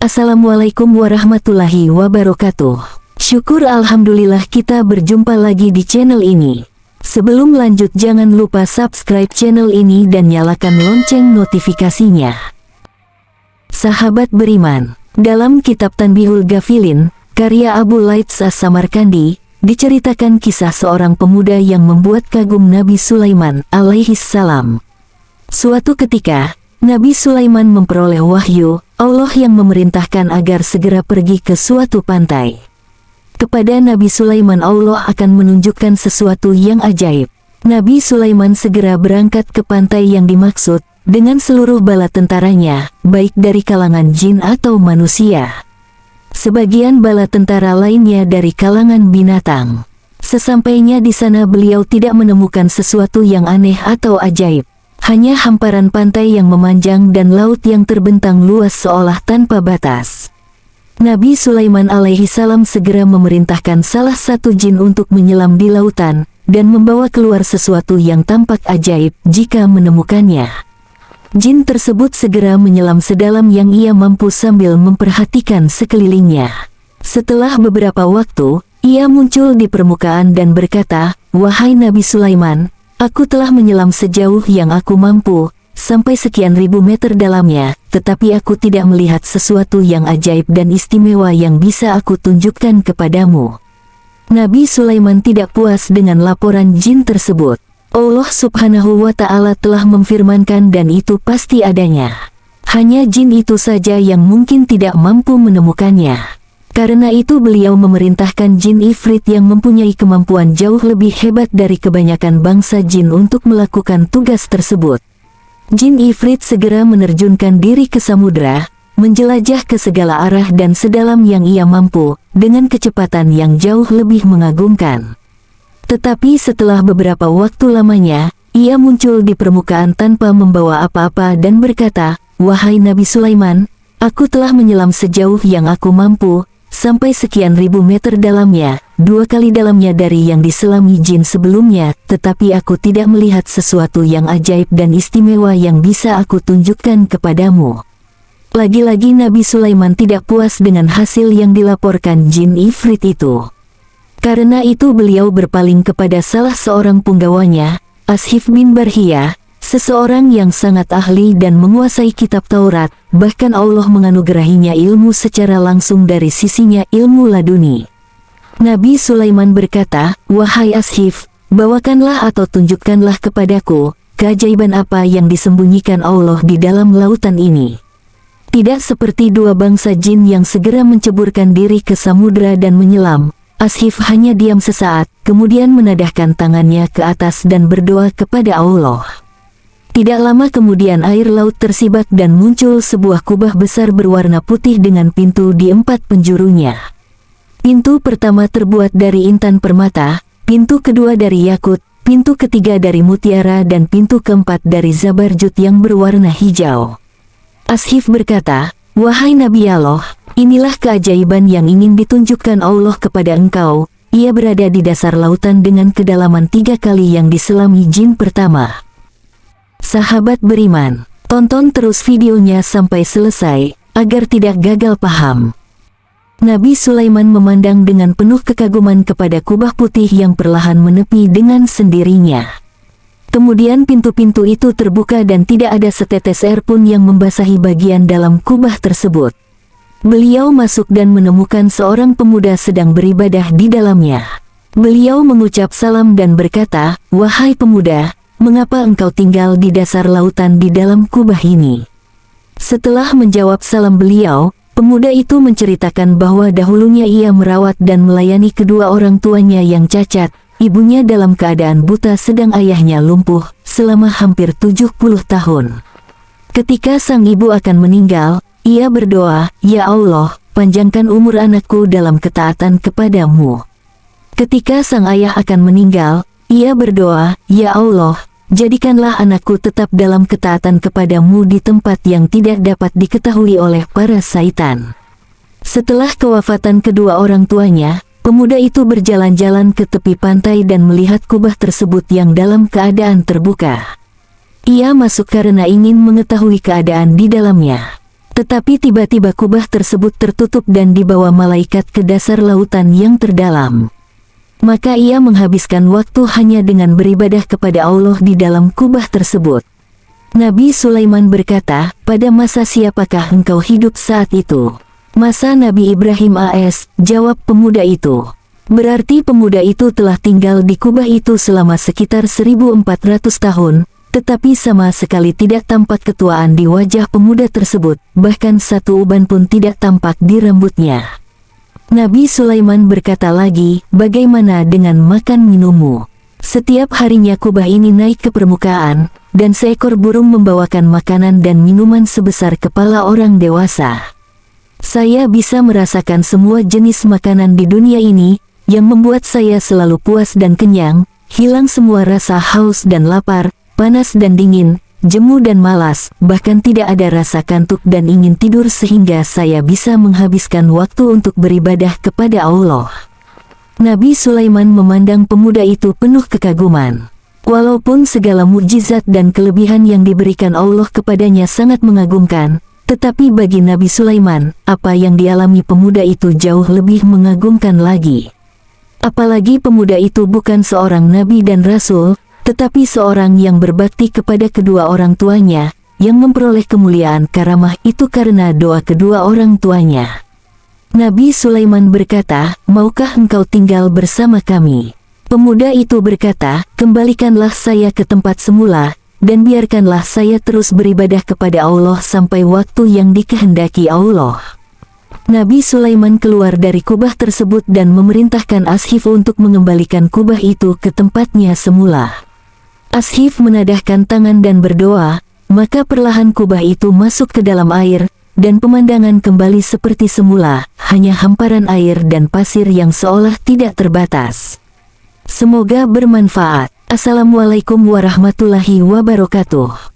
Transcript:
Assalamualaikum warahmatullahi wabarakatuh. Syukur alhamdulillah kita berjumpa lagi di channel ini. Sebelum lanjut jangan lupa subscribe channel ini dan nyalakan lonceng notifikasinya. Sahabat beriman, dalam kitab Tanbihul Ghafilin, karya Abu Laits As-Samarkandi, diceritakan kisah seorang pemuda yang membuat kagum Nabi Sulaiman alaihissalam. Suatu ketika, Nabi Sulaiman memperoleh wahyu, Allah yang memerintahkan agar segera pergi ke suatu pantai. Kepada Nabi Sulaiman Allah akan menunjukkan sesuatu yang ajaib. Nabi Sulaiman segera berangkat ke pantai yang dimaksud, dengan seluruh bala tentaranya, baik dari kalangan jin atau manusia. Sebagian bala tentara lainnya dari kalangan binatang. Sesampainya di sana beliau tidak menemukan sesuatu yang aneh atau ajaib. Hanya hamparan pantai yang memanjang dan laut yang terbentang luas seolah tanpa batas. Nabi Sulaiman alaihissalam segera memerintahkan salah satu jin untuk menyelam di lautan, dan membawa keluar sesuatu yang tampak ajaib jika menemukannya. Jin tersebut segera menyelam sedalam yang ia mampu sambil memperhatikan sekelilingnya. Setelah beberapa waktu, ia muncul di permukaan dan berkata, "Wahai Nabi Sulaiman, aku telah menyelam sejauh yang aku mampu, sampai sekian ribu meter dalamnya, tetapi aku tidak melihat sesuatu yang ajaib dan istimewa yang bisa aku tunjukkan kepadamu." Nabi Sulaiman tidak puas dengan laporan jin tersebut. Allah subhanahu wa ta'ala telah memfirmankan dan itu pasti adanya. Hanya jin itu saja yang mungkin tidak mampu menemukannya. Karena itu beliau memerintahkan jin Ifrit yang mempunyai kemampuan jauh lebih hebat dari kebanyakan bangsa jin untuk melakukan tugas tersebut. Jin Ifrit segera menerjunkan diri ke samudra, menjelajah ke segala arah dan sedalam yang ia mampu, dengan kecepatan yang jauh lebih mengagumkan. Tetapi setelah beberapa waktu lamanya, ia muncul di permukaan tanpa membawa apa-apa dan berkata, "Wahai Nabi Sulaiman, aku telah menyelam sejauh yang aku mampu, sampai sekian ribu meter dalamnya, 2 kali dalamnya dari yang diselami jin sebelumnya, tetapi aku tidak melihat sesuatu yang ajaib dan istimewa yang bisa aku tunjukkan kepadamu." Lagi-lagi Nabi Sulaiman tidak puas dengan hasil yang dilaporkan jin Ifrit itu. Karena itu beliau berpaling kepada salah seorang punggawanya, Ashif bin Barhiyah, seseorang yang sangat ahli dan menguasai kitab Taurat, bahkan Allah menganugerahinya ilmu secara langsung dari sisinya ilmu laduni. Nabi Sulaiman berkata, "Wahai Ashif, bawakanlah atau tunjukkanlah kepadaku, keajaiban apa yang disembunyikan Allah di dalam lautan ini." Tidak seperti dua bangsa jin yang segera menceburkan diri ke samudra dan menyelam, Ashif hanya diam sesaat, kemudian menadahkan tangannya ke atas dan berdoa kepada Allah. Tidak lama kemudian air laut tersibak dan muncul sebuah kubah besar berwarna putih dengan pintu di 4 penjurunya. Pintu pertama terbuat dari intan permata, pintu kedua dari yakut, pintu ketiga dari mutiara dan pintu keempat dari zabarjut yang berwarna hijau. Ashif berkata, "Wahai Nabi Allah, inilah keajaiban yang ingin ditunjukkan Allah kepada engkau." Ia berada di dasar lautan dengan kedalaman 3 kali yang diselami jin pertama. Sahabat beriman, tonton terus videonya sampai selesai, agar tidak gagal paham. Nabi Sulaiman memandang dengan penuh kekaguman kepada kubah putih yang perlahan menepi dengan sendirinya. Kemudian pintu-pintu itu terbuka dan tidak ada setetes air pun yang membasahi bagian dalam kubah tersebut. Beliau masuk dan menemukan seorang pemuda sedang beribadah di dalamnya. Beliau mengucap salam dan berkata, "Wahai pemuda, mengapa engkau tinggal di dasar lautan di dalam kubah ini?" Setelah menjawab salam beliau, pemuda itu menceritakan bahwa dahulunya ia merawat dan melayani kedua orang tuanya yang cacat, ibunya dalam keadaan buta sedang ayahnya lumpuh, selama hampir 70 tahun. Ketika sang ibu akan meninggal, ia berdoa, "Ya Allah, panjangkan umur anakku dalam ketaatan kepadamu." Ketika sang ayah akan meninggal, ia berdoa, "Ya Allah, jadikanlah anakku tetap dalam ketaatan kepadamu di tempat yang tidak dapat diketahui oleh para syaitan." Setelah kewafatan kedua orang tuanya, pemuda itu berjalan-jalan ke tepi pantai dan melihat kubah tersebut yang dalam keadaan terbuka. Ia masuk karena ingin mengetahui keadaan di dalamnya. Tetapi tiba-tiba kubah tersebut tertutup dan dibawa malaikat ke dasar lautan yang terdalam. Maka ia menghabiskan waktu hanya dengan beribadah kepada Allah di dalam kubah tersebut. Nabi Sulaiman berkata, pada masa siapakah engkau hidup saat itu? Masa Nabi Ibrahim AS, jawab pemuda itu. Berarti pemuda itu telah tinggal di kubah itu selama sekitar 1400 tahun, tetapi sama sekali tidak tampak ketuaan di wajah pemuda tersebut, bahkan satu uban pun tidak tampak di rambutnya. Nabi Sulaiman berkata lagi, bagaimana dengan makan minummu? Setiap harinya kubah ini naik ke permukaan, dan seekor burung membawakan makanan dan minuman sebesar kepala orang dewasa. Saya bisa merasakan semua jenis makanan di dunia ini, yang membuat saya selalu puas dan kenyang, hilang semua rasa haus dan lapar, panas dan dingin, jemu dan malas, bahkan tidak ada rasa kantuk dan ingin tidur sehingga saya bisa menghabiskan waktu untuk beribadah kepada Allah. Nabi Sulaiman memandang pemuda itu penuh kekaguman. Walaupun segala mukjizat dan kelebihan yang diberikan Allah kepadanya sangat mengagumkan, tetapi bagi Nabi Sulaiman, apa yang dialami pemuda itu jauh lebih mengagumkan lagi. Apalagi pemuda itu bukan seorang nabi dan rasul, tetapi seorang yang berbakti kepada kedua orang tuanya, yang memperoleh kemuliaan karamah itu karena doa kedua orang tuanya. Nabi Sulaiman berkata, maukah engkau tinggal bersama kami? Pemuda itu berkata, kembalikanlah saya ke tempat semula, dan biarkanlah saya terus beribadah kepada Allah sampai waktu yang dikehendaki Allah. Nabi Sulaiman keluar dari kubah tersebut dan memerintahkan Ashif untuk mengembalikan kubah itu ke tempatnya semula. Ashif menadahkan tangan dan berdoa, maka perlahan kubah itu masuk ke dalam air, dan pemandangan kembali seperti semula, hanya hamparan air dan pasir yang seolah tidak terbatas. Semoga bermanfaat. Assalamualaikum warahmatullahi wabarakatuh.